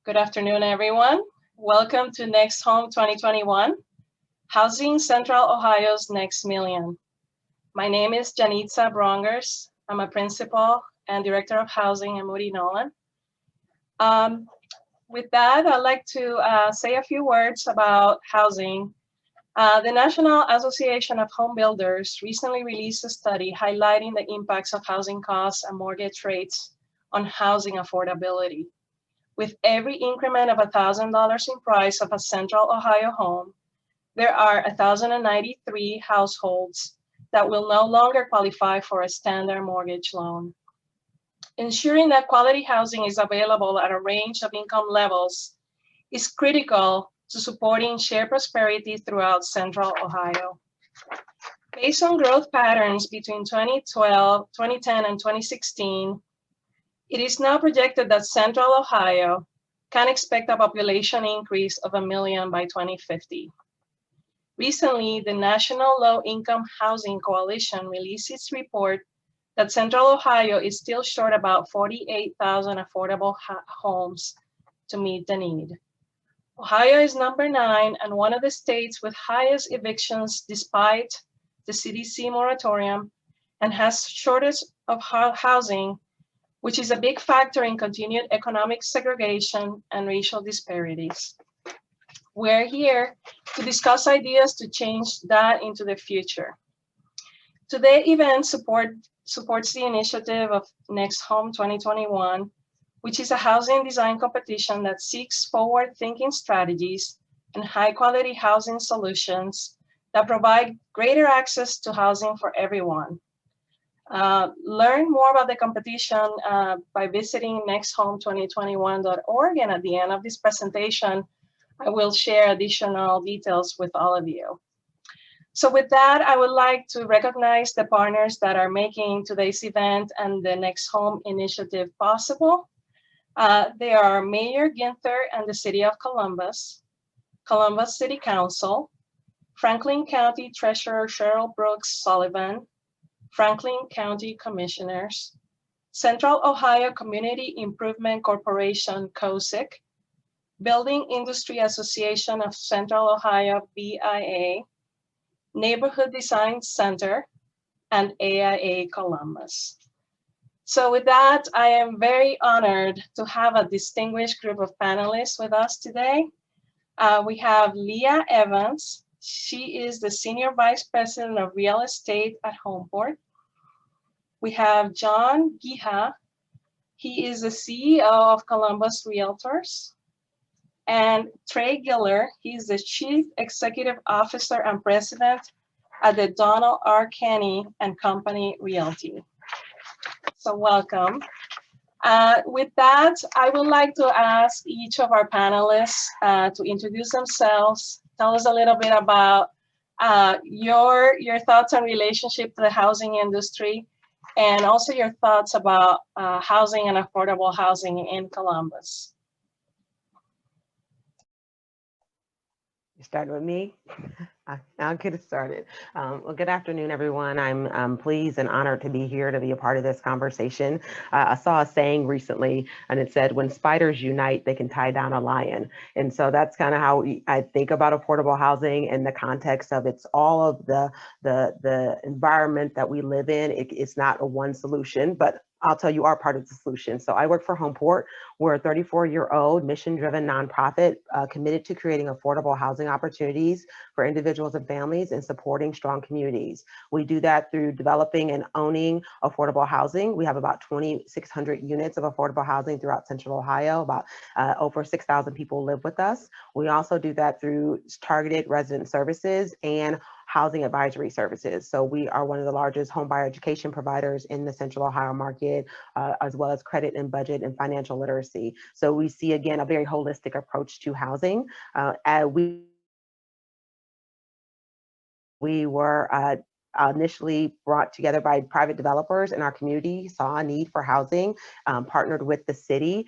Good afternoon, everyone. Welcome to NextHome 2021, Housing Central Ohio's Next Million. My name is Janitza Brongers. I'm a principal and director of housing at Moody Nolan. With that, I'd like to say a few words about housing. The National Association of Home Builders recently released a study highlighting the impacts of housing costs and mortgage rates on housing affordability. With every increment of $1,000 in price of a Central Ohio home, there are 1,093 households that will no longer qualify for a standard mortgage loan. Ensuring that quality housing is available at a range of income levels is critical to supporting shared prosperity throughout Central Ohio. Based on growth patterns between 2010, and 2016, it is now projected that Central Ohio can expect a population increase of 1 million by 2050. Recently, the National Low Income Housing Coalition released its report that Central Ohio is still short about 48,000 affordable homes to meet the need. Ohio is number 9 and one of the states with highest evictions despite the CDC moratorium, and has shortage of housing, which is a big factor in continued economic segregation and racial disparities. We're here to discuss ideas to change that into the future. Today's event supports the initiative of NextHome 2021, which is a housing design competition that seeks forward-thinking strategies and high-quality housing solutions that provide greater access to housing for everyone. Learn more about the competition by visiting nexthome2021.org, and at the end of this presentation, I will share additional details with all of you. So with that, I would like to recognize the partners that are making today's event and the NextHome initiative possible. They are Mayor Ginther and the City of Columbus, Columbus City Council, Franklin County Treasurer Cheryl Brooks Sullivan, Franklin County Commissioners, Central Ohio Community Improvement Corporation, COSIC, Building Industry Association of Central Ohio, BIA, Neighborhood Design Center, and AIA Columbus. So with that, I am very honored to have a distinguished group of panelists with us today. We have Leah Evans. She is the Senior Vice President of Real Estate at Homeport. We have John Giha. He is the CEO of Columbus Realtors. And Trey Giller, he's the Chief Executive Officer and President at the Donald R. Kenny and Company Realty. So welcome. With that, I would like to ask each of our panelists to introduce themselves, tell us a little bit about your thoughts and relationship to the housing industry, and also your thoughts about housing and affordable housing in Columbus. You starting with me? I'll get it started. Well, good afternoon, everyone. I'm pleased and honored to be here to be a part of this conversation. I saw a saying recently, and it said, when spiders unite, they can tie down a lion. And so that's kind of how I think about affordable housing in the context of it's all of the environment that we live in. It's not a one solution, but I'll tell you our part of the solution. So I work for Homeport. We're a 34-year-old mission-driven nonprofit committed to creating affordable housing opportunities for individuals and families and supporting strong communities. We do that through developing and owning affordable housing. We have about 2,600 units of affordable housing throughout Central Ohio. About over 6,000 people live with us. We also do that through targeted resident services and housing advisory services. So we are one of the largest home buyer education providers in the Central Ohio market, as well as credit and budget and financial literacy. So we see, again, a very holistic approach to housing. We were initially brought together by private developers in our community, saw a need for housing, partnered with the city,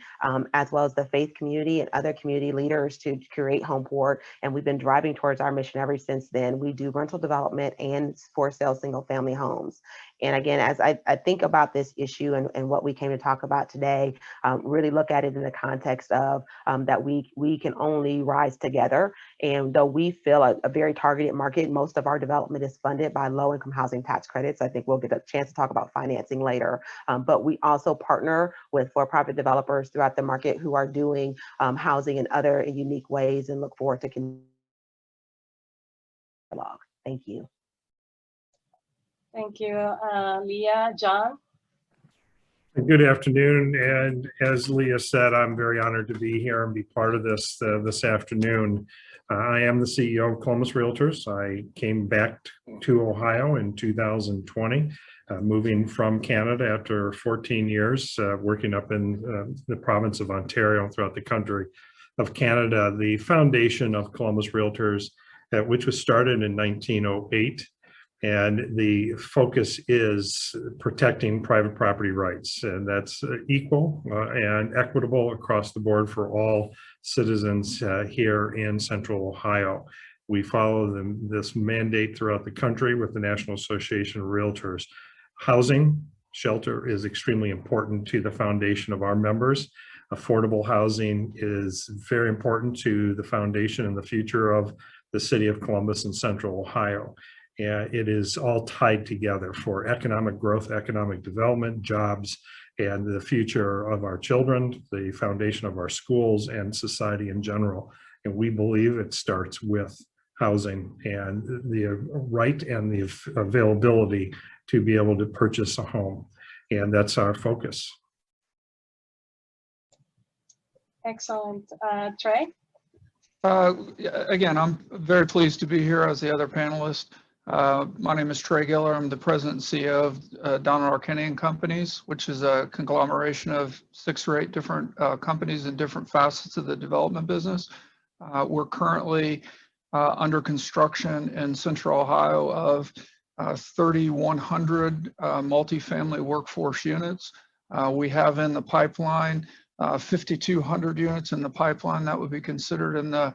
as well as the faith community and other community leaders to create Homeport. And we've been driving towards our mission ever since then. We do rental development and for sale single family homes. And again, as I think about this issue and what we came to talk about today, really look at it in the context of that we can only rise together. And though we feel a very targeted market, most of our development is funded by low-income housing tax credits. I think we'll get a chance to talk about financing later. But we also partner with for-profit developers throughout the market who are doing housing in other unique ways, and look forward to dialogue. Thank you. Thank you, Leah. John? Good afternoon, and as Leah said, I'm very honored to be here and be part of this this afternoon. I am the CEO of Columbus Realtors. I came back to Ohio in 2020, moving from Canada after 14 years, working up in the province of Ontario throughout the country of Canada. The foundation of Columbus Realtors, which was started in 1908, and the focus is protecting private property rights, and that's equal and equitable across the board for all citizens here in Central Ohio. We follow this mandate throughout the country with the National Association of Realtors. Housing, shelter is extremely important to the foundation of our members. Affordable housing is very important to the foundation and the future of the city of Columbus and Central Ohio. And it is all tied together for economic growth, economic development, jobs, and the future of our children, the foundation of our schools, and society in general. And we believe it starts with housing and the right and the availability to be able to purchase a home. And that's our focus. Excellent. Trey? Again, I'm very pleased to be here as the other panelist. My name is Trey Giller. I'm the president and CEO of Donald R. Kenny and Companies, which is a conglomeration of 6 or 8 different companies in different facets of the development business. We're currently under construction in Central Ohio of 3,100 multifamily workforce units. We have in the pipeline 5,200 units in the pipeline that would be considered in the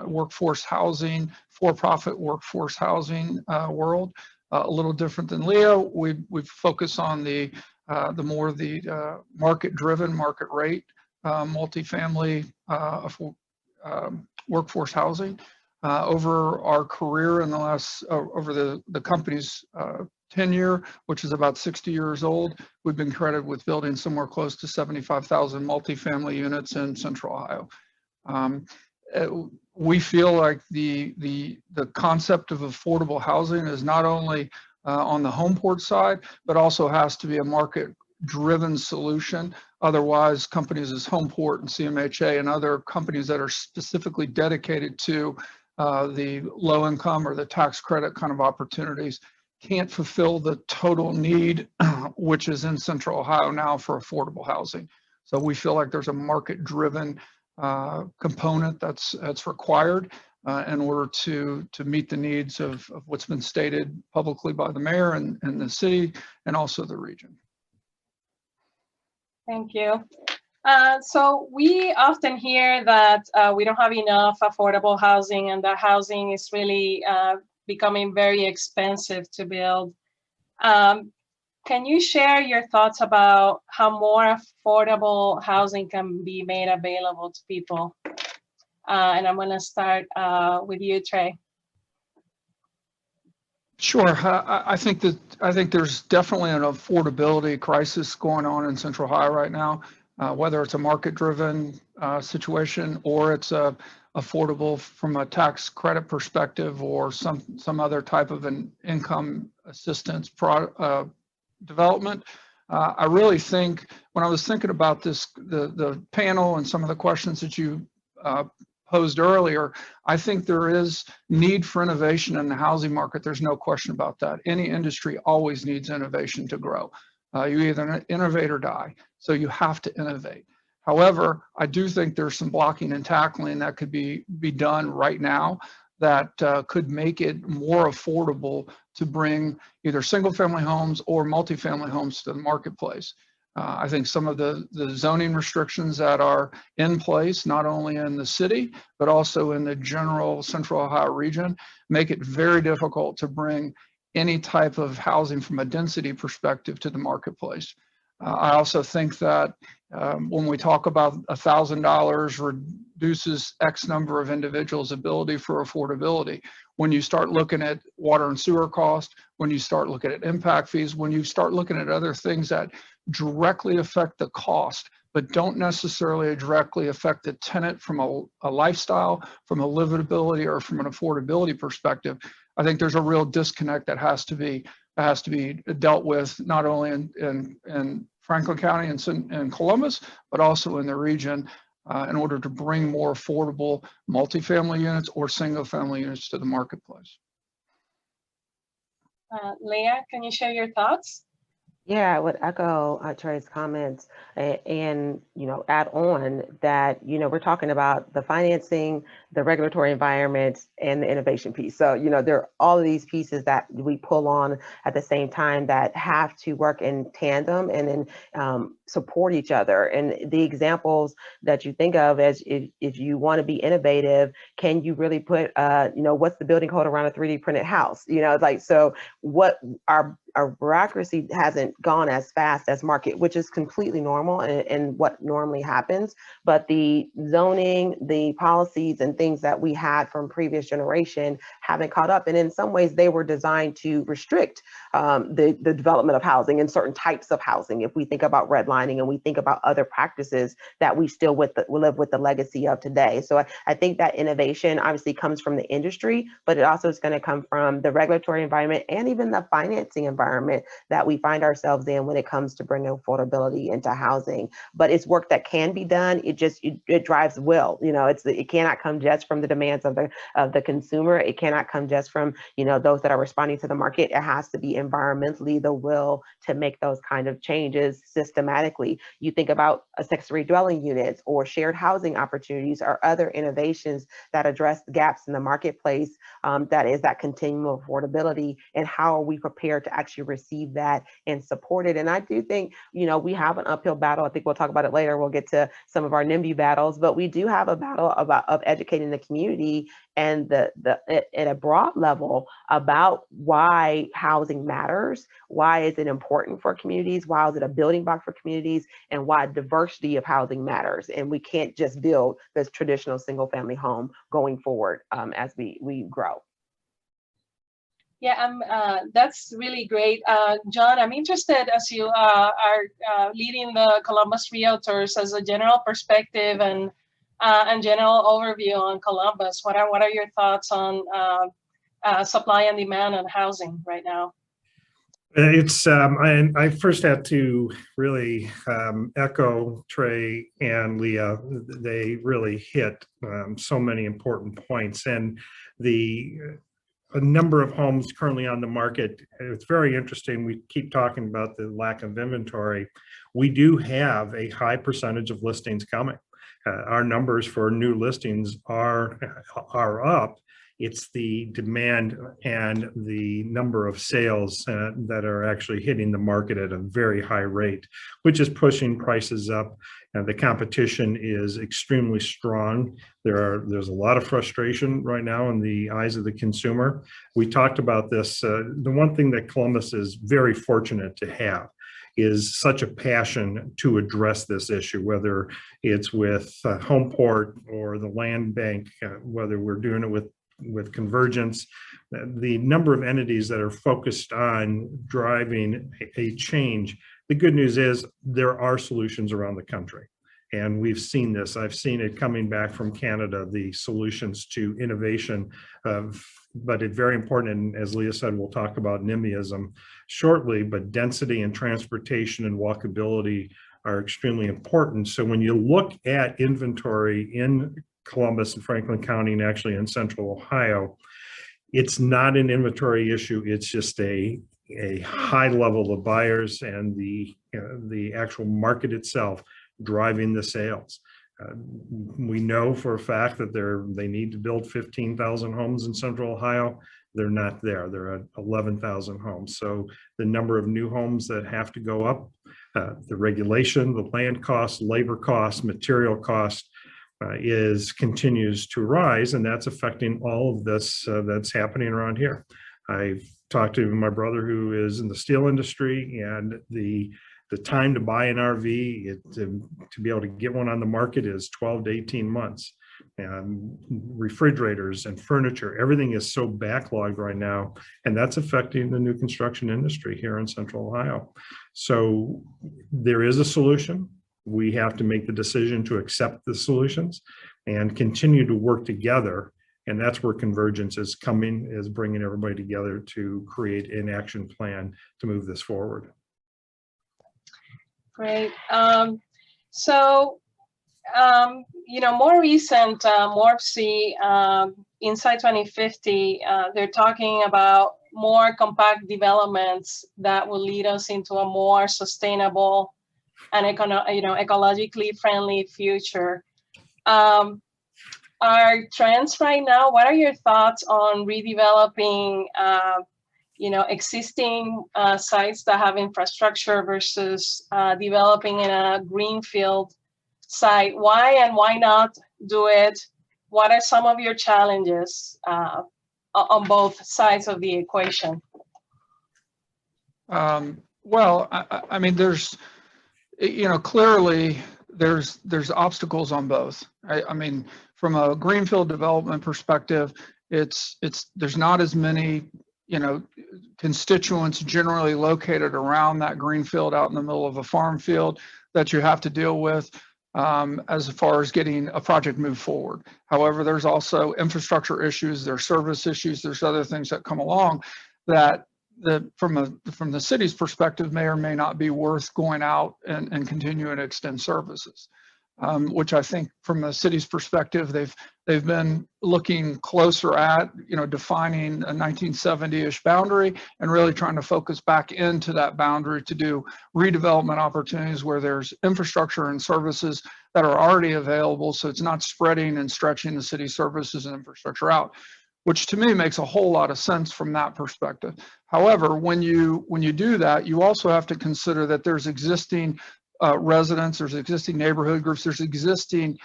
workforce housing, for-profit workforce housing world. A little different than Leah. We focus on the more the market-driven, market rate multifamily workforce housing. Over our career in the last, over the company's tenure, which is about 60 years old, we've been credited with building somewhere close to 75,000 multifamily units in Central Ohio. We feel like the concept of affordable housing is not only on the Homeport side, but also has to be a market-driven solution. Otherwise, companies as Homeport and CMHA and other companies that are specifically dedicated to the low income or the tax credit kind of opportunities can't fulfill the total need, which is in Central Ohio now for affordable housing. So we feel like there's a market-driven component that's required in order to meet the needs of what's been stated publicly by the mayor and the city and also the region. Thank you. So we often hear that we don't have enough affordable housing and that housing is really becoming very expensive to build. Can you share your thoughts about how more affordable housing can be made available to people? And I'm going to start with you, Trey. Sure. I think there's definitely an affordability crisis going on in Central Ohio right now, whether it's a market-driven situation or it's affordable from a tax credit perspective or some other type of an income assistance development. I really think when I was thinking about this, the panel and some of the questions that you posed earlier, I think there is need for innovation in the housing market. There's no question about that. Any industry always needs innovation to grow. You either innovate or die, so you have to innovate. However, I do think there's some blocking and tackling that could be done right now that could make it more affordable to bring either single family homes or multifamily homes to the marketplace. I think some of the zoning restrictions that are in place, not only in the city, but also in the general Central Ohio region, make it very difficult to bring any type of housing from a density perspective to the marketplace. I also think that when we talk about $1,000 reduces X number of individuals' ability for affordability, when you start looking at water and sewer cost, when you start looking at impact fees, when you start looking at other things that directly affect the cost, but don't necessarily directly affect the tenant from a lifestyle, from a livability, or from an affordability perspective, I think there's a real disconnect that has to be dealt with, not only in Franklin County and Columbus, but also in the region, in order to bring more affordable multifamily units or single family units to the marketplace. Leah, can you share your thoughts? Yeah, I would echo Trey's comments and, add on that, we're talking about the financing, the regulatory environment, and the innovation piece. So, there are all of these pieces that we pull on at the same time that have to work in tandem and then support each other. And the examples that you think of as if you want to be innovative, can you really put, what's the building code around a 3D printed house? So what our bureaucracy hasn't gone as fast as market, which is completely normal and what normally happens. But the zoning, the policies and things that we had from previous generation haven't caught up. And in some ways they were designed to restrict the development of housing and certain types of housing. If we think about redlining and we think about other practices that we still live with the legacy of today. So I think that innovation obviously comes from the industry, but it also is going to come from the regulatory environment and even the financing environment that we find ourselves in when it comes to bringing affordability into housing. But it's work that can be done. It drives will. It cannot come just from the demands of the consumer. It cannot come just from those that are responding to the market. It has to be environmentally the will to make those kind of changes systematically. You think about accessory dwelling units or shared housing opportunities or other innovations that address the gaps in the marketplace. That is that continuum of affordability, and how are we prepared to actually receive that and support it. And I do think, we have an uphill battle. I think we'll talk about it later. We'll get to some of our NIMBY battles, but we do have a battle of educating the community and at a broad level about why housing matters, why is it important for communities, why is it a building block for communities, and why diversity of housing matters. And we can't just build this traditional single family home going forward as we grow. Yeah, that's really great. John, I'm interested, as you are leading the Columbus Realtors, as a general perspective and general overview on Columbus. What are your thoughts on supply and demand on housing right now? I first have to really echo Trey and Leah. They really hit so many important points, and a number of homes currently on the market. It's very interesting. We keep talking about the lack of inventory. We do have a high percentage of listings coming. Our numbers for new listings are up. It's the demand and the number of sales that are actually hitting the market at a very high rate, which is pushing prices up. The competition is extremely strong. There's a lot of frustration right now in the eyes of the consumer. We talked about this. The one thing that Columbus is very fortunate to have is such a passion to address this issue, whether it's with Homeport or the land bank, whether we're doing it with convergence. The number of entities that are focused on driving a change. The good news is there are solutions around the country, and we've seen this. I've seen it coming back from Canada, the solutions to innovation, but it's very important, and as Leah said, we'll talk about NIMBYism shortly, but density and transportation and walkability are extremely important. So when you look at inventory in Columbus and Franklin County, and actually in Central Ohio, it's not an inventory issue. It's just a high level of buyers and the actual market itself driving the sales. We know for a fact that they need to build 15,000 homes in Central Ohio. They're not there. They're at 11,000 homes. So the number of new homes that have to go up The regulation, the land costs, labor costs, material cost continues to rise, and that's affecting all of this that's happening around here. I've talked to my brother who is in the steel industry, and the time to buy an RV, to be able to get one on the market is 12 to 18 months. And refrigerators and furniture, everything is so backlogged right now, and that's affecting the new construction industry here in Central Ohio. So there is a solution. We have to make the decision to accept the solutions and continue to work together. And that's where convergence is coming, is bringing everybody together to create an action plan to move this forward. Great. More recent MORPC, Inside 2050, they're talking about more compact developments that will lead us into a more sustainable and ecologically friendly future. Our trends right now, what are your thoughts on redeveloping existing sites that have infrastructure versus developing in a greenfield site? Why and why not do it? What are some of your challenges on both sides of the equation? Well, I mean, there's, clearly there's obstacles on both. I mean, from a greenfield development perspective, there's not as many, constituents generally located around that greenfield out in the middle of a farm field that you have to deal with as far as getting a project moved forward. However, there's also infrastructure issues, there's service issues, there's other things that come along that from the city's perspective may or may not be worth going out and continuing to extend services. Which I think from the city's perspective, they've been looking closer at, defining a 1970-ish boundary and really trying to focus back into that boundary to do redevelopment opportunities where there's infrastructure and services that are already available. So it's not spreading and stretching the city services and infrastructure out, which to me makes a whole lot of sense from that perspective. However, when you do that, you also have to consider that there's existing residents, there's existing neighborhood groups, there's existing,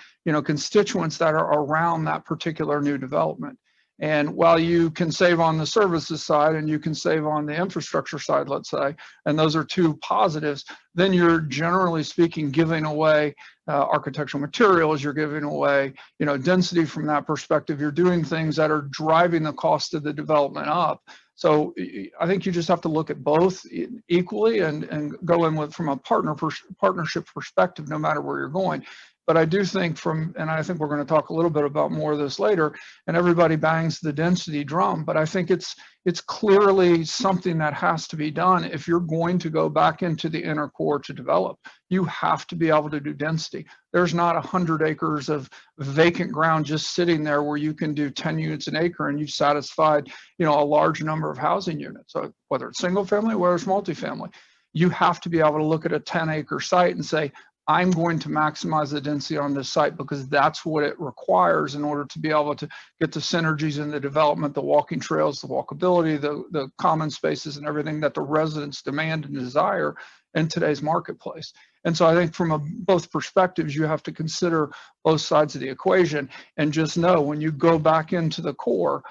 constituents that are around that particular new development. And while you can save on the services side and you can save on the infrastructure side, let's say, and those are two positives, then you're generally speaking giving away architectural materials, you're giving away, density from that perspective. You're doing things that are driving the cost of the development up. So I think you just have to look at both equally and go in with from a partnership perspective, no matter where you're going. But I do think and I think we're going to talk a little bit about more of this later, and everybody bangs the density drum, but I think it's clearly something that has to be done. If you're going to go back into the inner core to develop, you have to be able to do density. There's not 100 acres of vacant ground just sitting there where you can do 10 units an acre and you've satisfied, a large number of housing units. So whether it's single family, whether it's multifamily, you have to be able to look at a 10-acre site and say, I'm going to maximize the density on this site because that's what it requires in order to be able to get the synergies in the development, the walking trails, the walkability, the common spaces and everything that the residents demand and desire in today's marketplace. And so I think from both perspectives, you have to consider both sides of the equation and just know when you go back into the core,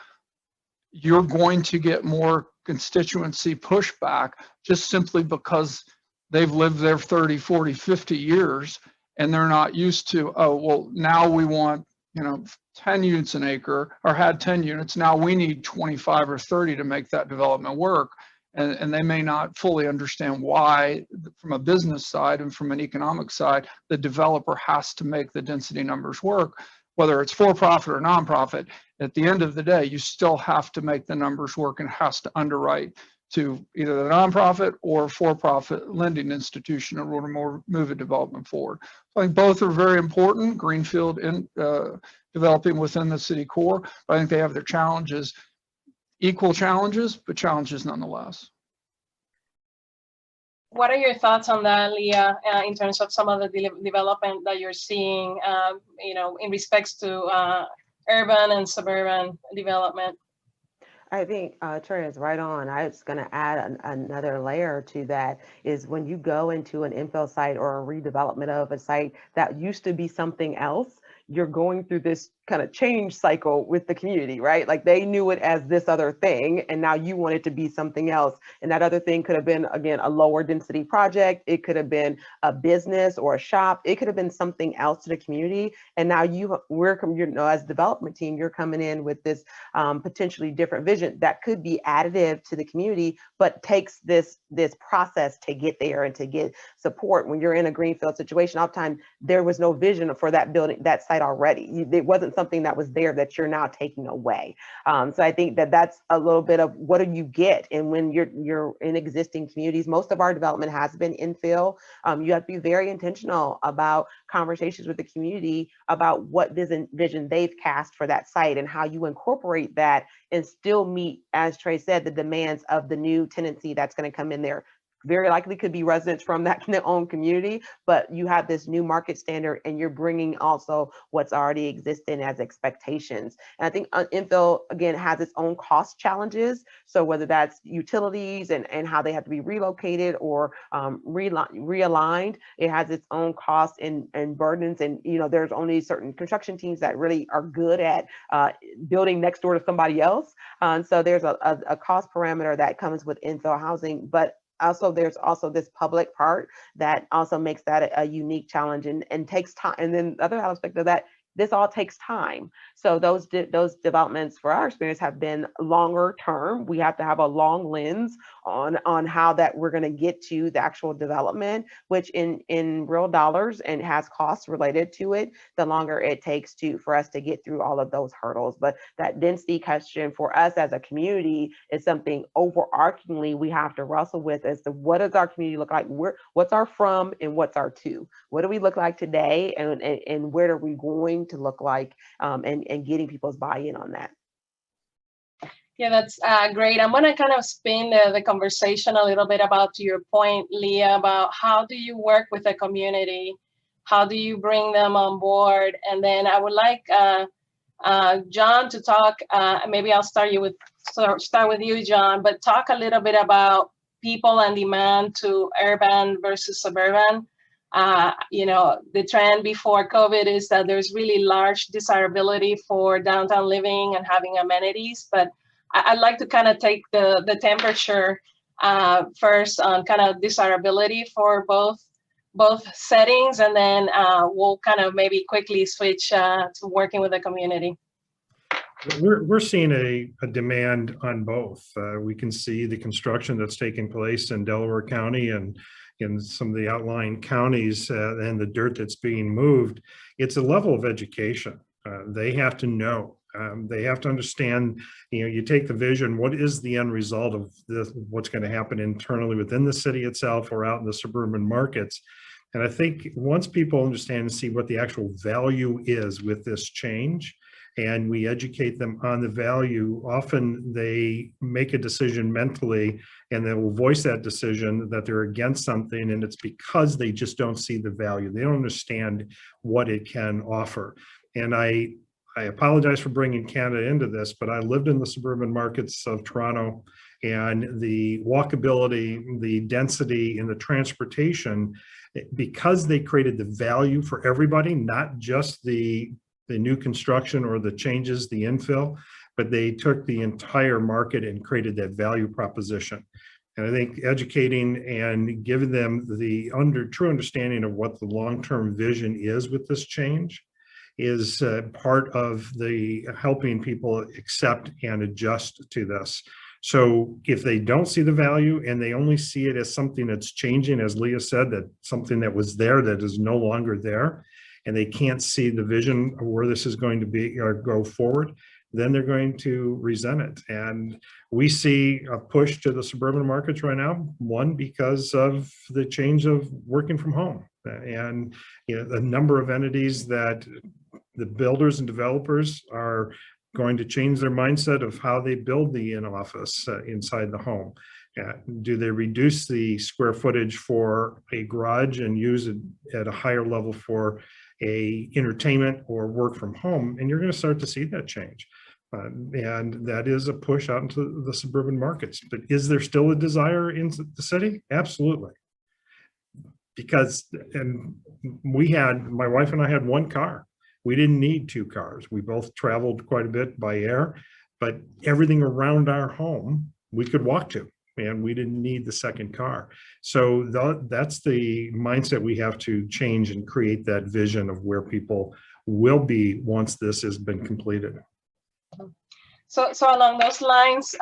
you're going to get more constituency pushback just simply because they've lived there 30, 40, 50 years, and they're not used to, oh, well, now we want, 10 units an acre, or had 10 units. Now we need 25 or 30 to make that development work. And they may not fully understand why, from a business side and from an economic side, the developer has to make the density numbers work. Whether it's for-profit or nonprofit, at the end of the day, you still have to make the numbers work and has to underwrite to either the nonprofit or for-profit lending institution in order to move a development forward. So I think both are very important, greenfield and developing within the city core, but I think they have their challenges, equal challenges, but challenges nonetheless. What are your thoughts on that, Leah, in terms of some of the development that you're seeing, in respects to urban and suburban development? I think Trey is right on. I was going to add another layer to that is when you go into an infill site or a redevelopment of a site that used to be something else, you're going through this kind of change cycle with the community, right? Like they knew it as this other thing, and now you want it to be something else. And that other thing could have been, again, a lower density project. It could have been a business or a shop. It could have been something else to the community. And now as a development team, you're coming in with this potentially different vision that could be additive to the community, but takes this process to get there and to get support. When you're in a greenfield situation, oftentimes there was no vision for that building, that site already. It wasn't something that was there that you're now taking away. So I think that that's a little bit of what do you get, and when you're in existing communities, most of our development has been infill. You have to be very intentional about conversations with the community about what vision they've cast for that site and how you incorporate that and still meet, as Trey said, the demands of the new tenancy that's going to come in there. Very likely could be residents from that own community, but you have this new market standard and you're bringing also what's already existing as expectations. And I think infill, again, has its own cost challenges. So whether that's utilities and how they have to be relocated or realigned, it has its own costs and burdens. And, there's only certain construction teams that really are good at building next door to somebody else. So there's a cost parameter that comes with infill housing, but also there's also this public part that also makes that a unique challenge and takes time. And then the other aspect of that, this all takes time. So those developments, for our experience, have been longer term. We have to have a long lens on how that we're going to get to the actual development, which in real dollars and has costs related to it, the longer it takes for us to get through all of those hurdles. But that density question for us as a community is something overarchingly we have to wrestle with as to what does our community look like? What's our from and what's our to? What do we look like today, and where are we going to look like, and getting people's buy-in on that. Yeah, that's great. I'm going to kind of spin the conversation a little bit about to your point, Leah, about how do you work with the community? How do you bring them on board? And then I would like John to talk. Maybe I'll start with you, John, but talk a little bit about people and demand to urban versus suburban. The trend before COVID is that there's really large desirability for downtown living and having amenities, but I'd like to kind of take the temperature first on kind of desirability for both settings, and then we'll kind of maybe quickly switch to working with the community. We're seeing a demand on both. We can see the construction that's taking place in Delaware County and in some of the outlying counties and the dirt that's being moved. It's a level of education. They have to know. They have to understand, you take the vision, what is the end result of what's going to happen internally within the city itself or out in the suburban markets. And I think once people understand and see what the actual value is with this change, and we educate them on the value, often they make a decision mentally and they will voice that decision that they're against something, and it's because they just don't see the value. They don't understand what it can offer. And I apologize for bringing Canada into this, but I lived in the suburban markets of Toronto, and the walkability, the density, and the transportation, because they created the value for everybody, not just the new construction or the changes, the infill, but they took the entire market and created that value proposition. And I think educating and giving them the true understanding of what the long-term vision is with this change is part of the helping people accept and adjust to this. So if they don't see the value and they only see it as something that's changing, as Leah said, that something that was there that is no longer there, and they can't see the vision of where this is going to be or go forward, then they're going to resent it. And we see a push to the suburban markets right now, one, because of the change of working from home. And the number of entities that the builders and developers are going to change their mindset of how they build the in-office inside the home. Do they reduce the square footage for a garage and use it at a higher level for a entertainment or work from home? And you're going to start to see that change. And that is a push out into the suburban markets. But is there still a desire in the city? Absolutely. Because, and my wife and I had one car. We didn't need two cars. We both traveled quite a bit by air, but everything around our home we could walk to, and we didn't need the second car. So that's the mindset we have to change and create that vision of where people will be once this has been completed. So along those lines,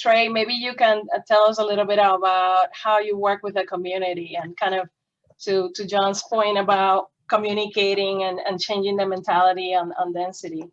Trey, maybe you can tell us a little bit about how you work with the community and kind of to John's point about communicating and changing the mentality on density.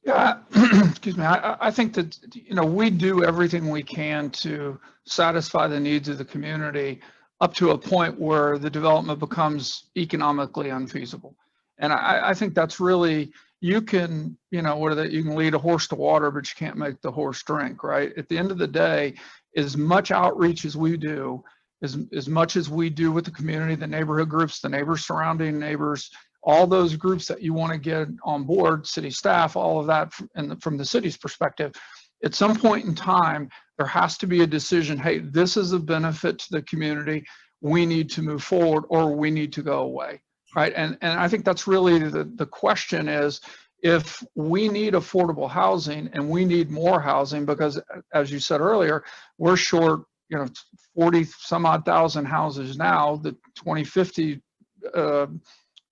Yeah, excuse me. I think that, we do everything we can to satisfy the needs of the community up to a point where the development becomes economically unfeasible. And I think that's really, you can, you can lead a horse to water, but you can't make the horse drink, right? At the end of the day, as much outreach as we do, as much as we do with the community, the neighborhood groups, the neighbors, surrounding neighbors, all those groups that you want to get on board, city staff, all of that from the city's perspective, at some point in time, there has to be a decision, hey, this is a benefit to the community, we need to move forward or we need to go away, right? And I think that's really the question is, if we need affordable housing and we need more housing, because as you said earlier, we're short, 40 some odd thousand houses now. The 2050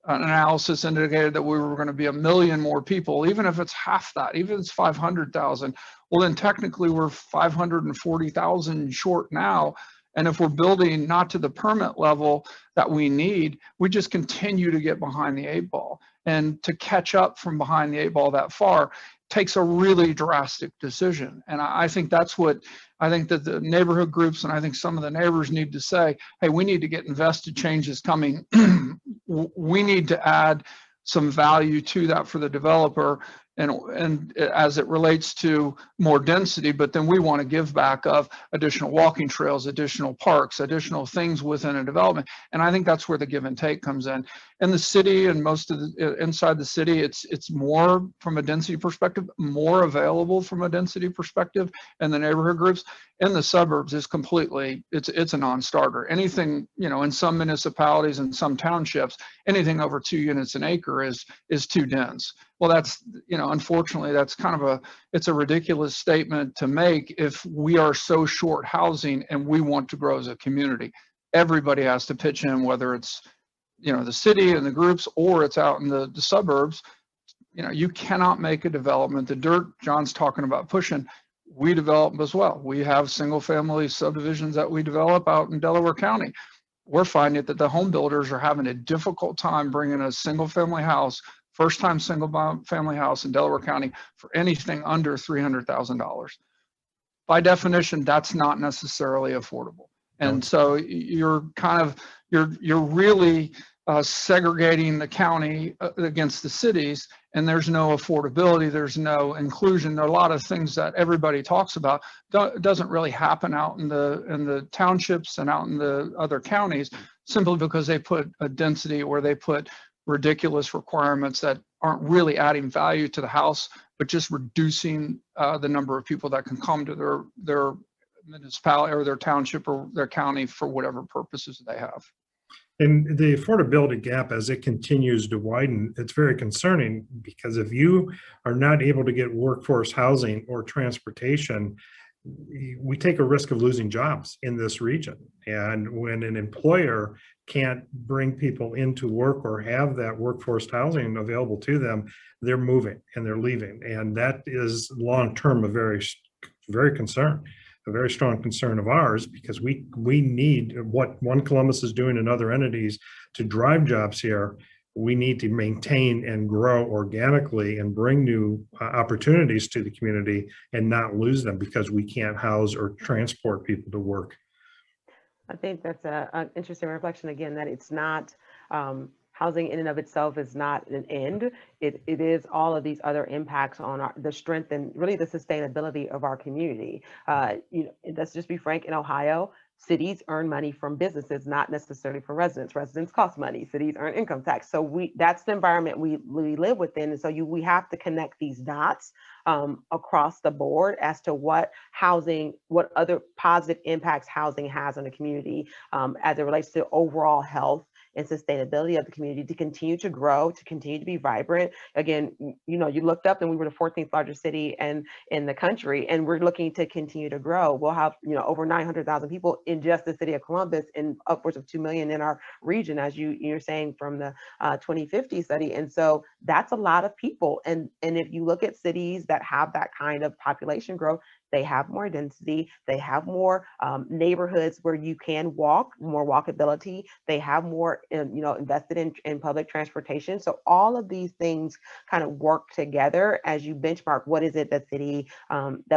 analysis indicated that we were going to be 1 million more people. Even if it's half that, even if it's 500,000, well, then technically we're 540,000 short now. And if we're building not to the permit level that we need, we just continue to get behind the 8 ball. And to catch up from behind the 8 ball that far takes a really drastic decision. And I think that's what I think that the neighborhood groups and I think some of the neighbors need to say, hey, we need to get invested changes coming. We need to add some value to that for the developer and as it relates to more density, but then we want to give back of additional walking trails, additional parks, additional things within a development. And I think that's where the give and take comes in. In the city and most of the inside the city, it's more from a density perspective, more available from a density perspective, and the neighborhood groups. In the suburbs is completely, it's a non-starter. Anything, in some municipalities and some townships, anything over 2 units an acre is too dense. Well, that's, unfortunately, that's kind of it's a ridiculous statement to make if we are so short housing and we want to grow as a community. Everybody has to pitch in, whether it's, the city and the groups or it's out in the suburbs. You cannot make a development. The dirt John's talking about pushing, we develop as well. We have single family subdivisions that we develop out in Delaware County. We're finding that the home builders are having a difficult time bringing a single family house, first time single family house in Delaware County for anything under $300,000. By definition, that's not necessarily affordable. And so you're really segregating the county against the cities, and there's no affordability, there's no inclusion. There are a lot of things that everybody talks about. Doesn't really happen out in the townships and out in the other counties, simply because they put a density or they put ridiculous requirements that aren't really adding value to the house, but just reducing the number of people that can come to their municipality or their township or their county for whatever purposes they have. And the affordability gap, as it continues to widen, it's very concerning, because if you are not able to get workforce housing or transportation, we take a risk of losing jobs in this region. And when an employer can't bring people into work or have that workforce housing available to them, they're moving and they're leaving. And that is long-term a very strong concern of ours, because we need what One Columbus is doing in other entities to drive jobs here. We need to maintain and grow organically and bring new opportunities to the community and not lose them because we can't house or transport people to work. I think that's an interesting reflection again, that it's not housing in and of itself is not an end. It is all of these other impacts on the strength and really the sustainability of our community. Let's just be frank, in Ohio, cities earn money from businesses, not necessarily from residents. Residents cost money. Cities earn income tax. So that's the environment we live within. And so we have to connect these dots across the board as to what other positive impacts housing has on the community as it relates to overall health and sustainability of the community, to continue to grow, to continue to be vibrant. Again, you looked up and we were the 14th largest city in the country, and we're looking to continue to grow. We'll have, over 900,000 people in just the city of Columbus and upwards of 2 million in our region, as you're saying from the 2050 study. And so that's a lot of people. And if you look at cities that have that kind of population growth, they have more density, they have more neighborhoods where you can walk, more walkability, they have more invested in public transportation. So all of these things kind of work together as you benchmark what is it that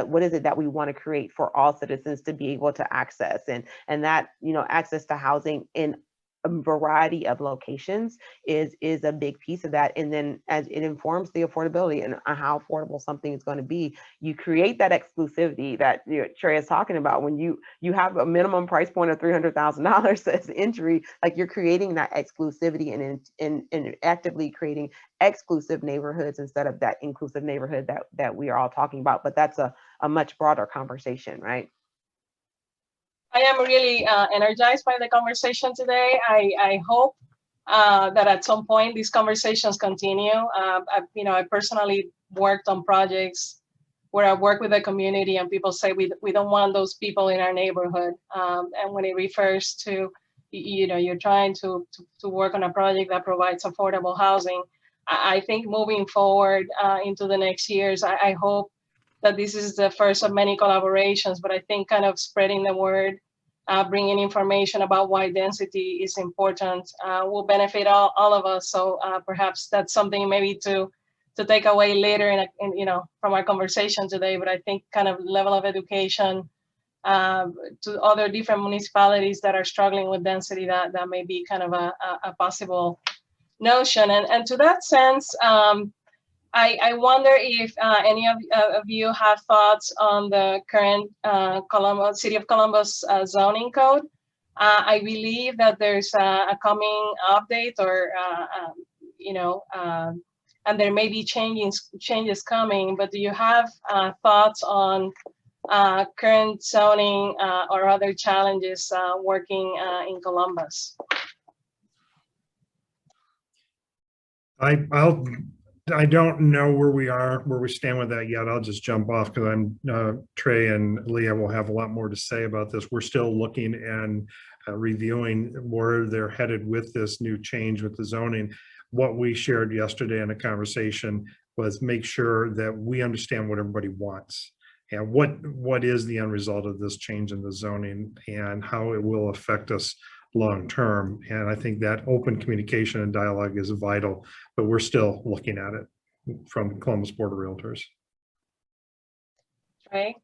what is it that we want to create for all citizens to be able to access, and that access to housing in a variety of locations is a big piece of that. And then as it informs the affordability and how affordable something is going to be, you create that exclusivity that Trey is talking about. When you have a minimum price point of $300,000 as entry, like you're creating that exclusivity and actively creating exclusive neighborhoods instead of that inclusive neighborhood that we are all talking about. But that's a much broader conversation, right? I am really energized by the conversation today. I hope that at some point these conversations continue. I personally worked on projects where I work with the community and people say we don't want those people in our neighborhood. And when it refers to, you're trying to work on a project that provides affordable housing, I think moving forward into the next years, I hope that this is the first of many collaborations, but I think kind of spreading the word, bringing information about why density is important will benefit all of us. So perhaps that's something maybe to take away later from our conversation today. But I think kind of level of education to other different municipalities that are struggling with density, that may be kind of a possible notion. And to that sense, I wonder if any of you have thoughts on the current City of Columbus zoning code. I believe that there's a coming update, or and there may be changes coming. But do you have thoughts on current zoning or other challenges working in Columbus? I don't know where we stand with that yet. I'll just jump off because Trey and Leah will have a lot more to say about this. We're still looking and reviewing where they're headed with this new change with the zoning. What we shared yesterday in a conversation was make sure that we understand what everybody wants and what is the end result of this change in the zoning and how it will affect us long term. And I think that open communication and dialogue is vital, but we're still looking at it from Columbus Board of Realtors. Right.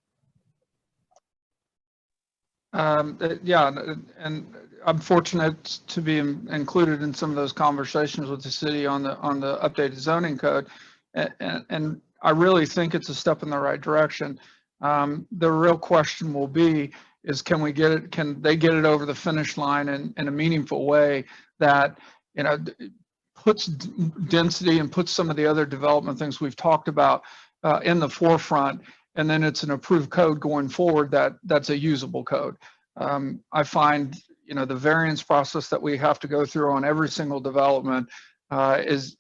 Yeah, and I'm fortunate to be included in some of those conversations with the city on the updated zoning code, and I really think it's a step in the right direction. The real question will be is can they get it over the finish line in a meaningful way that puts density and puts some of the other development things we've talked about in the forefront, and then it's an approved code going forward that's a usable code. I find the variance process that we have to go through on every single development is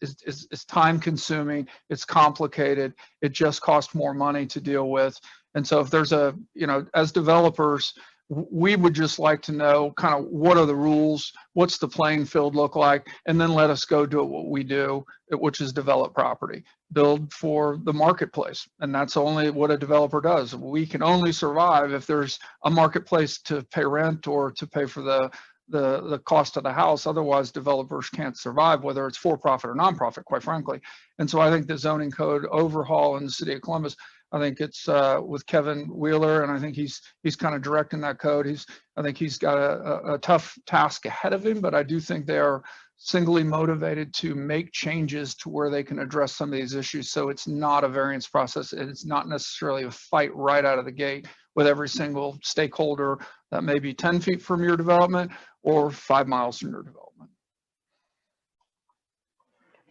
time consuming, it's complicated, it just costs more money to deal with. And so if there's as developers, we would just like to know kind of what are the rules, what's the playing field look like, and then let us go do what we do, which is develop property, build for the marketplace. And that's only what a developer does. We can only survive if there's a marketplace to pay rent or to pay for the cost of the house. Otherwise, developers can't survive, whether it's for-profit or non-profit, quite frankly. And so I think the zoning code overhaul in the city of Columbus, I think it's with Kevin Wheeler, and I think he's kind of directing that code. I think he's got a tough task ahead of him, but I do think they are singly motivated to make changes to where they can address some of these issues. So it's not a variance process, and it's not necessarily a fight right out of the gate with every single stakeholder That may be 10 feet from your development or 5 miles from your development.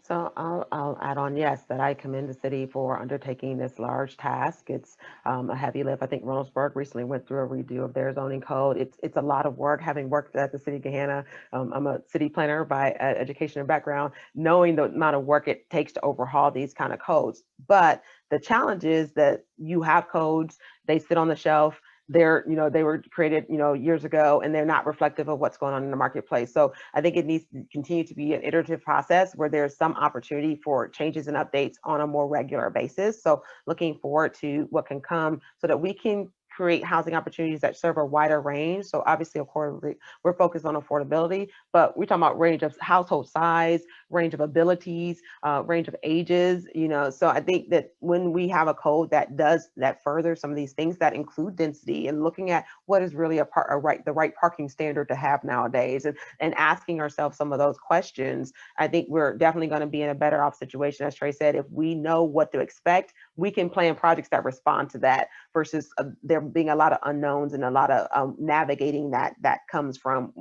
So I'll add on, yes, that I commend the city for undertaking this large task. It's a heavy lift. I think Reynoldsburg recently went through a redo of their zoning code. It's a lot of work. Having worked at the city of Gahanna, I'm a city planner by education and background, knowing the amount of work it takes to overhaul these kind of codes. But the challenge is that you have codes, they sit on the shelf. They were created, years ago, and they're not reflective of what's going on in the marketplace. So I think it needs to continue to be an iterative process where there's some opportunity for changes and updates on a more regular basis. So looking forward to what can come so that we can create housing opportunities that serve a wider range. So obviously, of course, we're focused on affordability, but we're talking about range of household size, range of abilities, range of ages, So I think that when we have a code that furthers some of these things that include density and looking at what is really the right parking standard to have nowadays and asking ourselves some of those questions, I think we're definitely going to be in a better off situation. As Trey said, if we know what to expect, we can plan projects that respond to that versus there being a lot of unknowns and a lot of navigating that comes from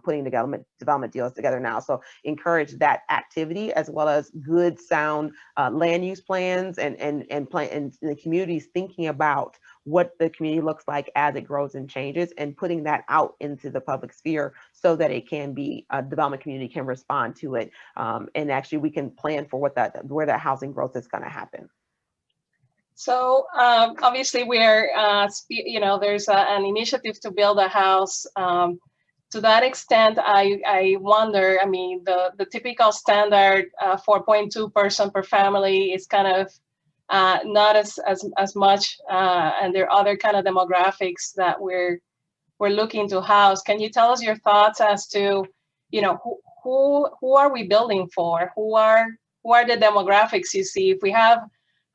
putting development deals together now. So encourage that activity as well as good sound land use plans and the communities thinking about what the community looks like as it grows and changes and putting that out into the public sphere so that it can be a development community can respond to it, and actually we can plan for where that housing growth is going to happen. So obviously we're, there's an initiative to build a house. To that extent, I wonder, the typical standard 4.2 person per family is kind of not as much, and there are other kind of demographics that we're looking to house. Can you tell us your thoughts as to, who are we building for? Who are the demographics you see? If we have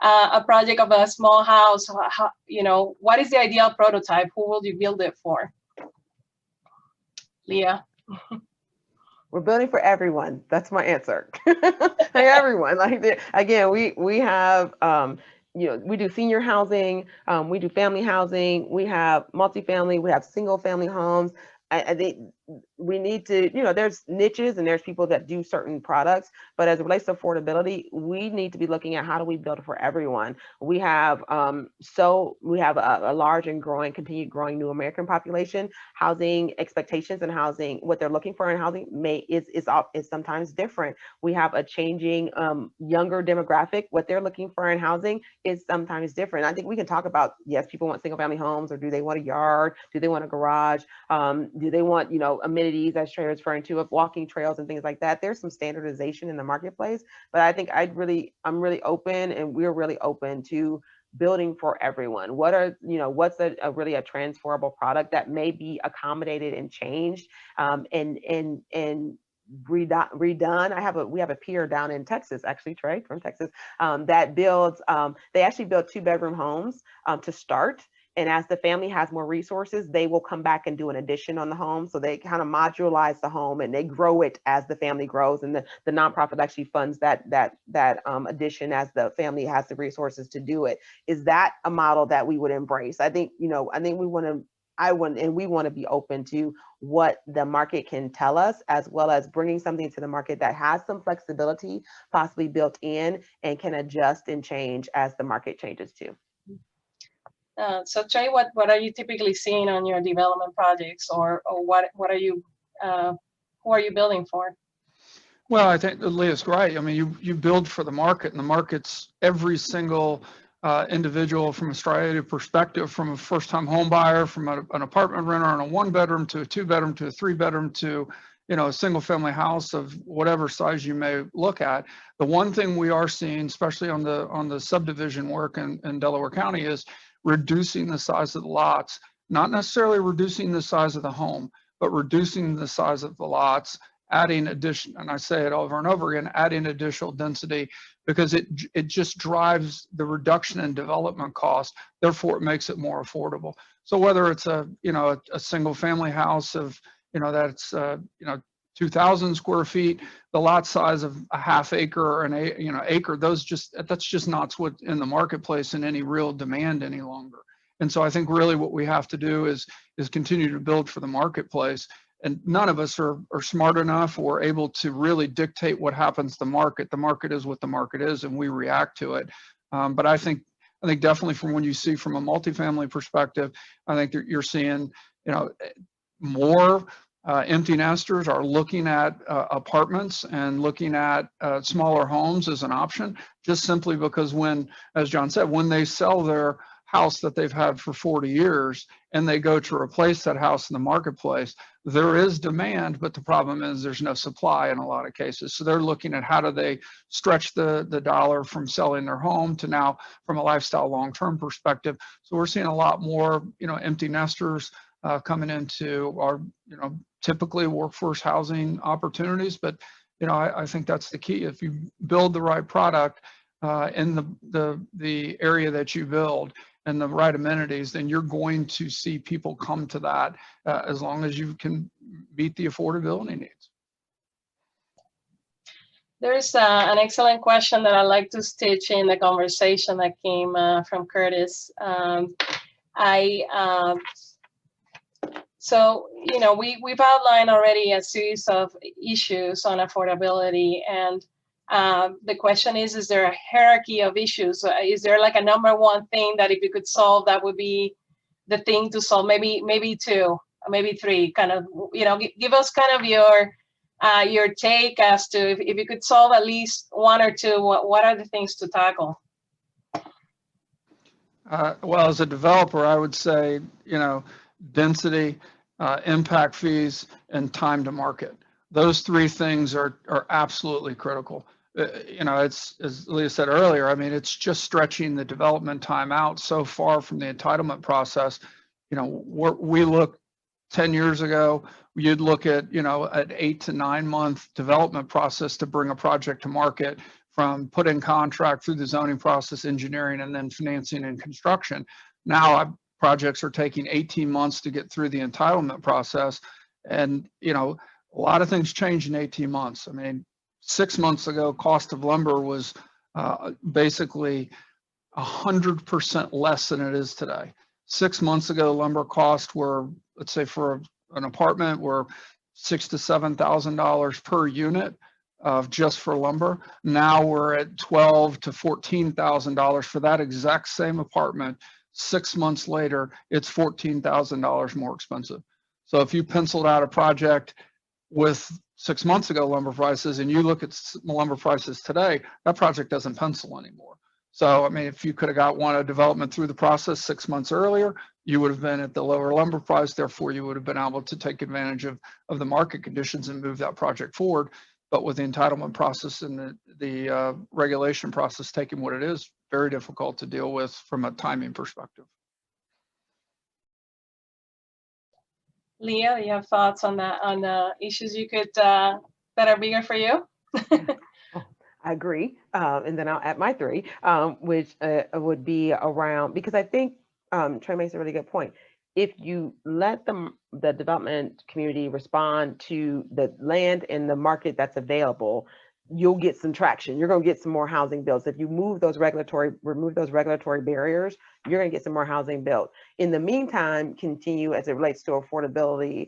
a project of a small house, what is the ideal prototype? Who will you build it for? Leah. We're building for everyone. That's my answer. Everyone. Again, we have we do senior housing, we do family housing, we have multifamily, we have single family homes. I think we need to, there's niches and there's people that do certain products, but as it relates to affordability, we need to be looking at how do we build it for everyone. We have a large and continued growing new American population. Housing expectations and housing, what they're looking for in housing is sometimes different. We have a changing younger demographic. What they're looking for in housing is sometimes different. I think we can talk about, yes, people want single family homes, or do they want a yard? Do they want a garage? Do they want, amenities, as Trey was referring to, of walking trails and things like that? There's some standardization in the marketplace, but I think I'm really open, and we're really open to building for everyone. What's really a transferable product that may be accommodated and changed and redone. We have a peer down in Texas, actually, Trey from Texas, that builds. They actually build 2-bedroom homes to start. And as the family has more resources, they will come back and do an addition on the home. So they kind of modularize the home and they grow it as the family grows. And the nonprofit actually funds that addition as the family has the resources to do it. Is that a model that we would embrace? I think we want to be open to what the market can tell us, as well as bringing something to the market that has some flexibility possibly built in and can adjust and change as the market changes too. So Trey, what are you typically seeing on your development projects, or what are you who are you building for? Well, I think Leah's right. You build for the market, and the market's every single individual from a strata perspective, from a first-time home buyer, from an apartment renter on a 1-bedroom to a 2-bedroom to a 3-bedroom to a single-family house of whatever size you may look at. The one thing we are seeing, especially on the subdivision work in Delaware County, is reducing the size of the lots, not necessarily reducing the size of the home, but reducing the size of the lots, adding addition, and I say it over and over again, adding additional density, because it just drives the reduction in development cost. Therefore, it makes it more affordable. So whether it's a single family house of that's 2,000 square feet, the lot size of a half acre or an acre, that's just not what's in the marketplace in any real demand any longer. And so I think really what we have to do is continue to build for the marketplace. And none of us are smart enough or able to really dictate what happens to the market. The market is what the market is, and we react to it. But I think definitely from when you see from a multifamily perspective, I think that you're seeing, more empty nesters are looking at apartments and looking at smaller homes as an option, just simply because when, as John said, when they sell their house that they've had for 40 years and they go to replace that house in the marketplace, there is demand, but the problem is there's no supply in a lot of cases. So they're looking at how do they stretch the dollar from selling their home to now from a lifestyle long-term perspective. So we're seeing a lot more, empty nesters coming into our, typically workforce housing opportunities. But, I think that's the key. If you build the right product in the area that you build and the right amenities, then you're going to see people come to that as long as you can meet the affordability needs. There's an excellent question that I'd like to stitch in the conversation that came from Curtis. So, we've outlined already a series of issues on affordability, and the question is there a hierarchy of issues? Is there like a number one thing that if you could solve, that would be the thing to solve? Maybe two, maybe three, kind of, give us kind of your take as to if you could solve at least one or two, what are the things to tackle? Well, as a developer, I would say, density, impact fees, and time to market. Those three things are absolutely critical. It's, as Leah said earlier, I mean, it's just stretching the development time out so far from the entitlement process. We look 10 years ago, you'd look at, an 8 to 9 month development process to bring a project to market, from put in contract through the zoning process, engineering, and then financing and construction. Now projects are taking 18 months to get through the entitlement process. And, a lot of things change in 18 months. I mean, 6 months ago, cost of lumber was basically 100% less than it is today. 6 months ago, lumber costs were, let's say for an apartment, were $6,000 to $7,000 per unit just for lumber. Now we're at $12,000 to $14,000 for that exact same apartment. 6 months later, it's $14,000 more expensive. So if you penciled out a project with 6 months ago lumber prices and you look at lumber prices today, that project doesn't pencil anymore. So, I mean, if you could have got a development through the process 6 months earlier, you would have been at the lower lumber price. Therefore, you would have been able to take advantage of the market conditions and move that project forward. But with the entitlement process and the regulation process taking what it is, very difficult to deal with from a timing perspective. Leah, you have thoughts on that, on the issues you could that are bigger for you? I agree. And then I'll add my three, which would be around, because I think Trey makes a really good point. If you let the development community respond to the land and the market that's available, you'll get some traction. You're going to get some more housing built. If you remove those regulatory barriers, you're going to get some more housing built. In the meantime, continue, as it relates to affordability,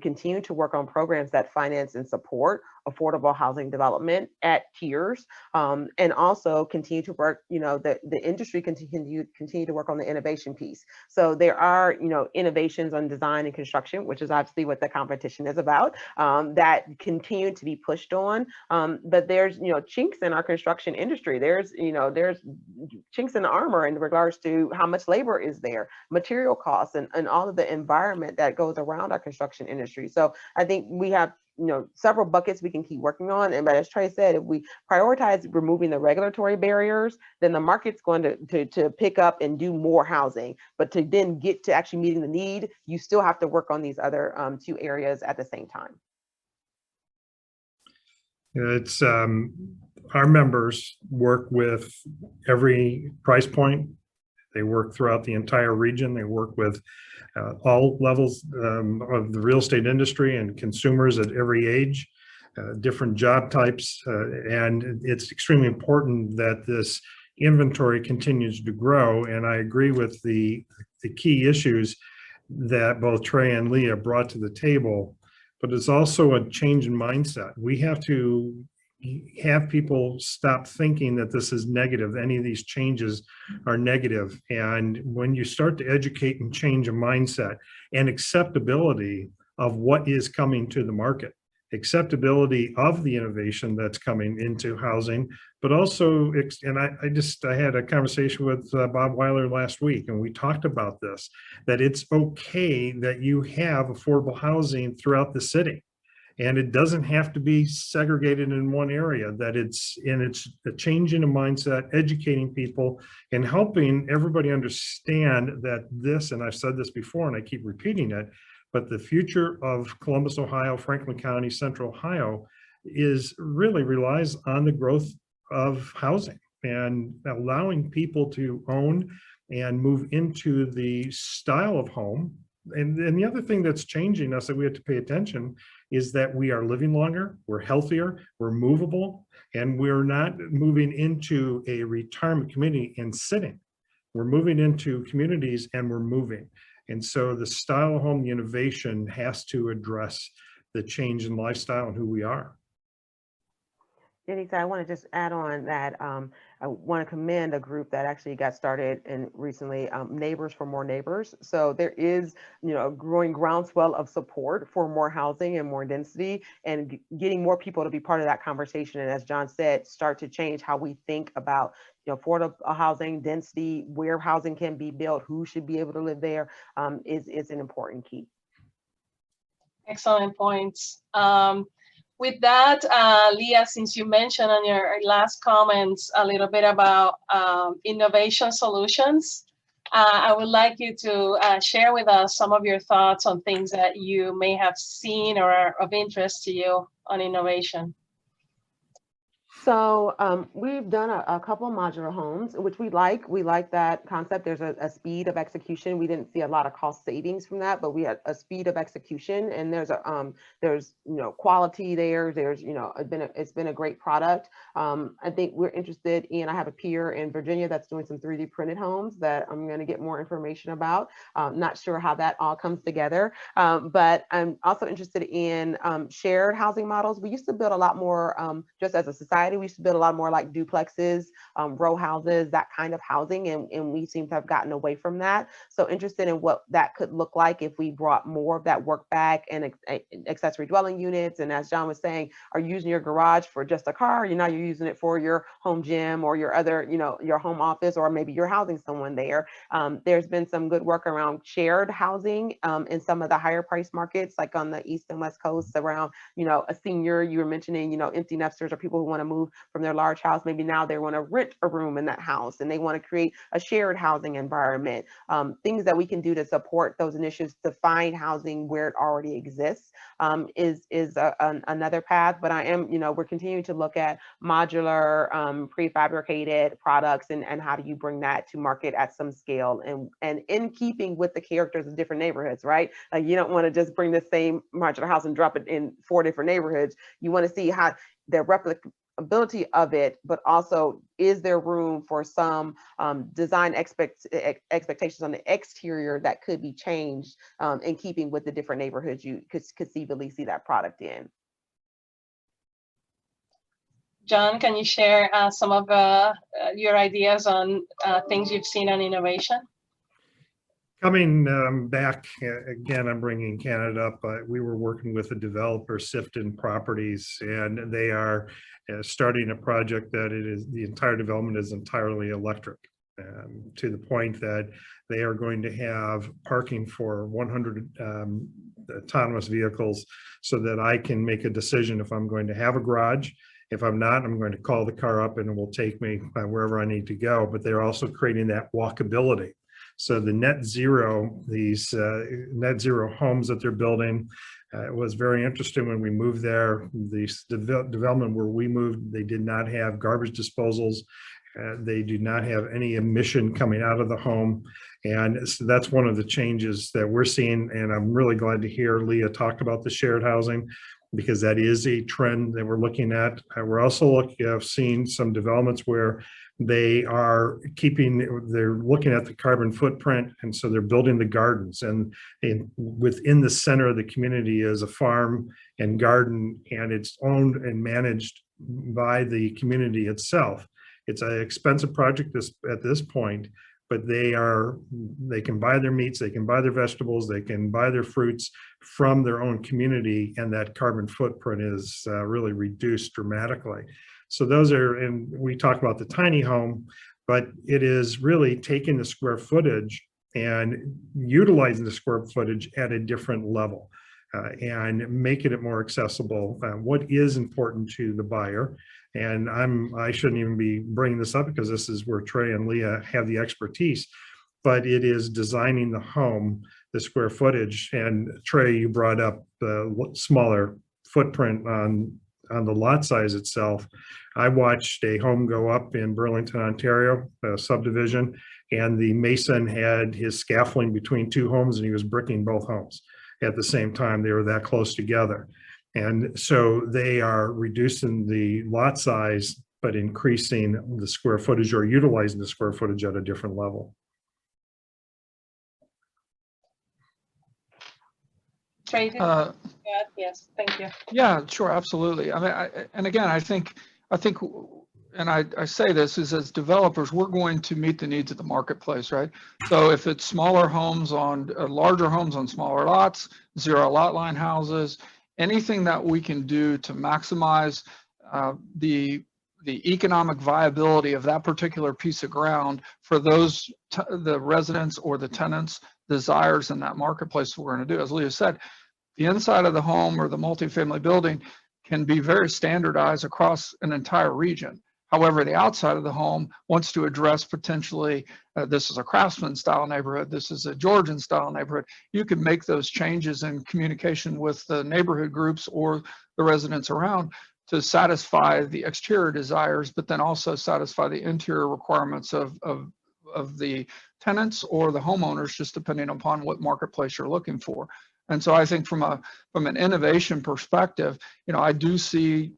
continue to work on programs that finance and support affordable housing development at tiers, and also continue to work, the industry continue to work on the innovation piece. So there are, innovations on design and construction, which is obviously what the competition is about, that continue to be pushed on. But there's, chinks in our construction industry. There's chinks in the armor in regards to how much labor is there, material costs, and all of the environment that goes around our construction industry. So I think we have several buckets we can keep working on. And but as Trey said, if we prioritize removing the regulatory barriers, then the market's going to pick up and do more housing. But to then get to actually meeting the need, you still have to work on these other two areas at the same time. It's our members work with every price point. They work throughout the entire region. They work with all levels of the real estate industry and consumers at every age, different job types. And it's extremely important that this inventory continues to grow. And I agree with the the key issues that both Trey and Leah brought to the table, but it's also a change in mindset. We have to have people stop thinking that this is negative. Any of these changes are negative. And when you start to educate and change a mindset and acceptability of what is coming to the market, acceptability of the innovation that's coming into housing, but also, and I had a conversation with Bob Weiler last week, and we talked about this, that it's okay that you have affordable housing throughout the city. And it doesn't have to be segregated in one area, that it's a change in a mindset, educating people and helping everybody understand that this, and I've said this before and I keep repeating it, but the future of Columbus, Ohio, Franklin County, Central Ohio really relies on the growth of housing and allowing people to own and move into the style of home. And the other thing that's changing us that we have to pay attention is that we are living longer, we're healthier, we're movable, and we're not moving into a retirement community and sitting. We're moving into communities and we're moving. And so the style of home, the innovation has to address the change in lifestyle and who we are. Denise, I want to just add on that I want to commend a group that actually got started and recently, Neighbors for More Neighbors. So there is, a growing groundswell of support for more housing and more density, and getting more people to be part of that conversation. And as John said, start to change how we think about affordable housing, density, where housing can be built, who should be able to live there, is an important key. Excellent points. With that, Leah, since you mentioned on your last comments a little bit about innovation solutions, I would like you to share with us some of your thoughts on things that you may have seen or are of interest to you on innovation. So we've done a couple of modular homes, which we like. We like that concept. There's a speed of execution. We didn't see a lot of cost savings from that, but we had a speed of execution, and there's quality there. There's it's been a great product. I think we're interested in. I have a peer in Virginia that's doing some 3D printed homes that I'm going to get more information about. Not sure how that all comes together, but I'm also interested in shared housing models. We used to build a lot more just as a society. We used to build a lot more like duplexes, row houses, that kind of housing, and we seem to have gotten away from that. So interested in what that could look like if we brought more of that work back, and accessory dwelling units. And as John was saying, are you using your garage for just a car? You're using it for your home gym or your other, your home office, or maybe you're housing someone there. There's been some good work around shared housing in some of the higher price markets, like on the East and West Coast around, a senior, you were mentioning, empty nesters or people who want to move from their large house. Maybe now they want to rent a room in that house and they want to create a shared housing environment. Things that we can do to support those initiatives to find housing where it already exists is another path. But I am, we're continuing to look at modular prefabricated products and how do you bring that to market at some scale and in keeping with the characters of different neighborhoods, right? Like you don't want to just bring the same modular house and drop it in 4 different neighborhoods. You want to see how the replicability of it, but also is there room for some design expectations on the exterior that could be changed in keeping with the different neighborhoods you could conceivably see that product in. John, can you share some of your ideas on things you've seen on innovation? Coming back, again, I'm bringing Canada up. We were working with a developer, Sifton Properties, and they are starting a project that the entire development is entirely electric, to the point that they are going to have parking for 100 autonomous vehicles, so that I can make a decision if I'm going to have a garage. If I'm not, I'm going to call the car up and it will take me wherever I need to go. But they're also creating that walkability. So the these net zero homes that they're building, it was very interesting when we moved there. The development where we moved, they did not have garbage disposals. They do not have any emission coming out of the home. And so that's one of the changes that we're seeing. And I'm really glad to hear Leah talk about the shared housing, because that is a trend that we're looking at. We're also seeing some developments where they're looking at the carbon footprint, and so they're building the gardens. And within the center of the community is a farm and garden, and it's owned and managed by the community itself. It's an expensive project at this point, but they can buy their meats, they can buy their vegetables, they can buy their fruits from their own community, and that carbon footprint is really reduced dramatically. So those are, and we talk about the tiny home, but it is really taking the square footage and utilizing the square footage at a different level and making it more accessible. What is important to the buyer, and I shouldn't even be bringing this up because this is where Trey and Leah have the expertise, but it is designing the home, the square footage. And Trey, you brought up the smaller footprint on the lot size itself. I watched a home go up in Burlington, Ontario, a subdivision, and the mason had his scaffolding between two homes, and he was bricking both homes at the same time. They were that close together. And so they are reducing the lot size, but increasing the square footage or utilizing the square footage at a different level. Trey, yes, thank you. Yeah, sure, absolutely. I mean, and again, I think, and I say this is, as developers, we're going to meet the needs of the marketplace, right? So if it's smaller homes on larger homes on smaller lots, zero lot line houses, anything that we can do to maximize the economic viability of that particular piece of ground for those the residents or the tenants' desires in that marketplace, we're going to do. As Leah said, the inside of the home or the multifamily building can be very standardized across an entire region. However, the outside of the home wants to address potentially, this is a craftsman style neighborhood, this is a Georgian style neighborhood. You can make those changes in communication with the neighborhood groups or the residents around to satisfy the exterior desires, but then also satisfy the interior requirements of the tenants or the homeowners, just depending upon what marketplace you're looking for. And so I think from an innovation perspective, I do see,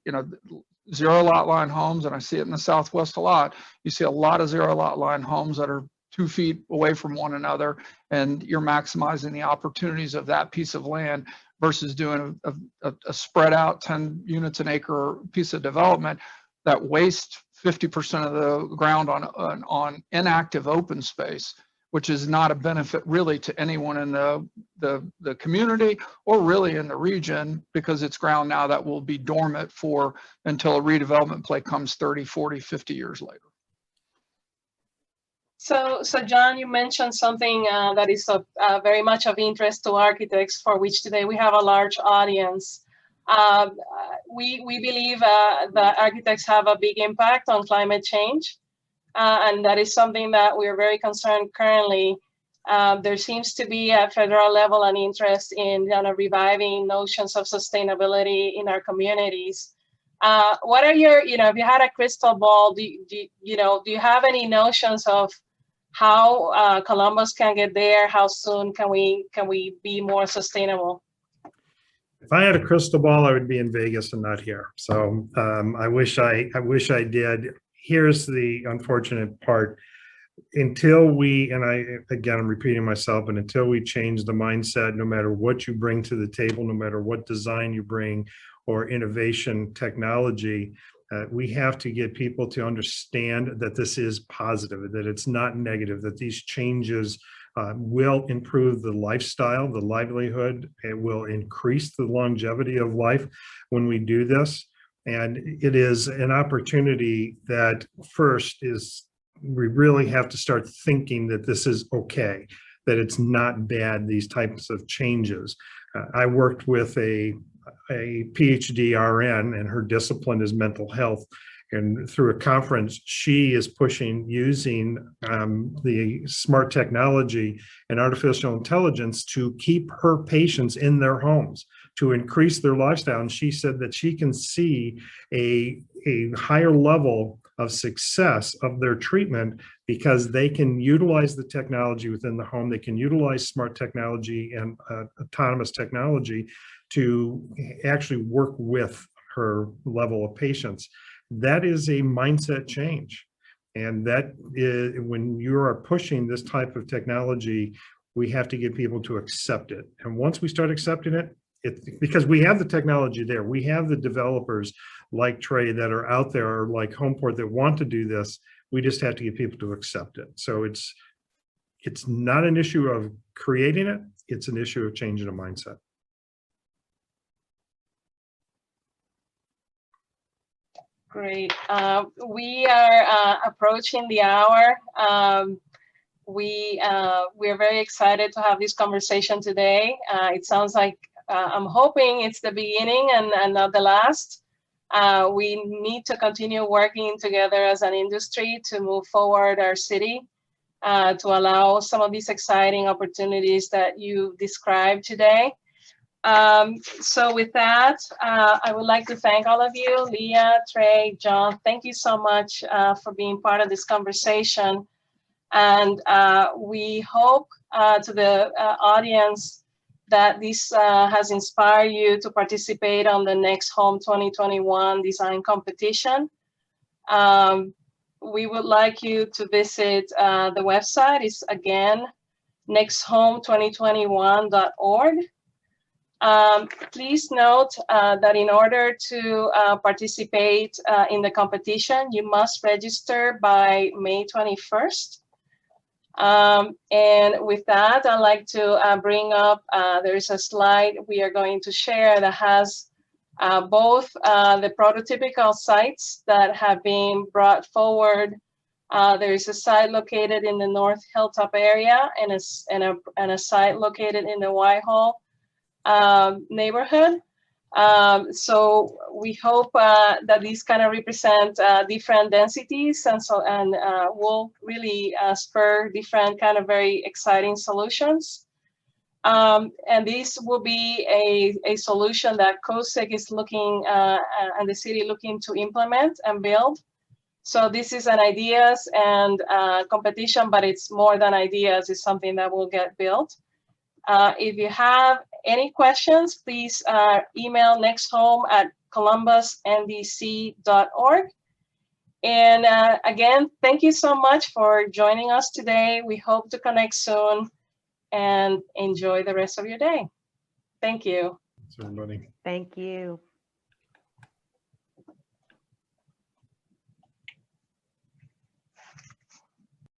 zero lot line homes, and I see it in the Southwest a lot. You see a lot of zero lot line homes that are 2 feet away from one another, and you're maximizing the opportunities of that piece of land versus doing a spread out 10 units an acre piece of development that wastes 50% of the ground on inactive open space, which is not a benefit really to anyone in the community or really in the region, because it's ground now that will be dormant until a redevelopment play comes 30, 40, 50 years later. So John, you mentioned something that is very much of interest to architects, for which today we have a large audience. We believe that architects have a big impact on climate change. And that is something that we're very concerned currently. There seems to be at federal level an interest in reviving notions of sustainability in our communities. What are your, if you had a crystal ball, do you have any notions of how Columbus can get there? How soon can we be more sustainable? If I had a crystal ball, I would be in Vegas and not here. So I wish I did. Here's the unfortunate part. Until we, and I'm repeating myself, but until we change the mindset, no matter what you bring to the table, no matter what design you bring or innovation technology, we have to get people to understand that this is positive, that it's not negative, that these changes will improve the lifestyle, the livelihood. It will increase the longevity of life when we do this. And it is an opportunity that first is, we really have to start thinking that this is okay, that it's not bad, these types of changes. I worked with a PhD RN, and her discipline is mental health. And through a conference, she is pushing using the smart technology and artificial intelligence to keep her patients in their homes, to increase their lifestyle. And she said that she can see a higher level of success of their treatment because they can utilize the technology within the home. They can utilize smart technology and autonomous technology to actually work with her level of patients. That is a mindset change. And that is, when you are pushing this type of technology, we have to get people to accept it. And once we start accepting it, because we have the technology there, we have the developers like Trey that are out there, or like Homeport that want to do this. We just have to get people to accept it. So it's not an issue of creating it, it's an issue of changing a mindset. Great. We are approaching the hour. We're very excited to have this conversation today. It sounds like I'm hoping it's the beginning and not the last. We need to continue working together as an industry to move forward our city, to allow some of these exciting opportunities that you described today. So with that, I would like to thank all of you, Leah, Trey, John. Thank you so much for being part of this conversation. And we hope to the audience that this has inspired you to participate on the NextHome 2021 design competition. We would like you to visit the website. It's again, nexthome2021.org. Please note that in order to participate in the competition, you must register by May 21st. And with that, I'd like to bring up, there's a slide we are going to share that has both the prototypical sites that have been brought forward. There is a site located in the North Hilltop area and a site located in the Whitehall neighborhood. So we hope that these kind of represent different densities, and will really spur different kind of very exciting solutions. And this will be a solution that COSEC is looking and the city looking to implement and build. So this is an ideas and competition, but it's more than ideas. It's something that will get built. If you have any questions, please email nexthome@columbusndc.org. And again, thank you so much for joining us today. We hope to connect soon and enjoy the rest of your day. Thank you. Thanks, everybody. Thank you.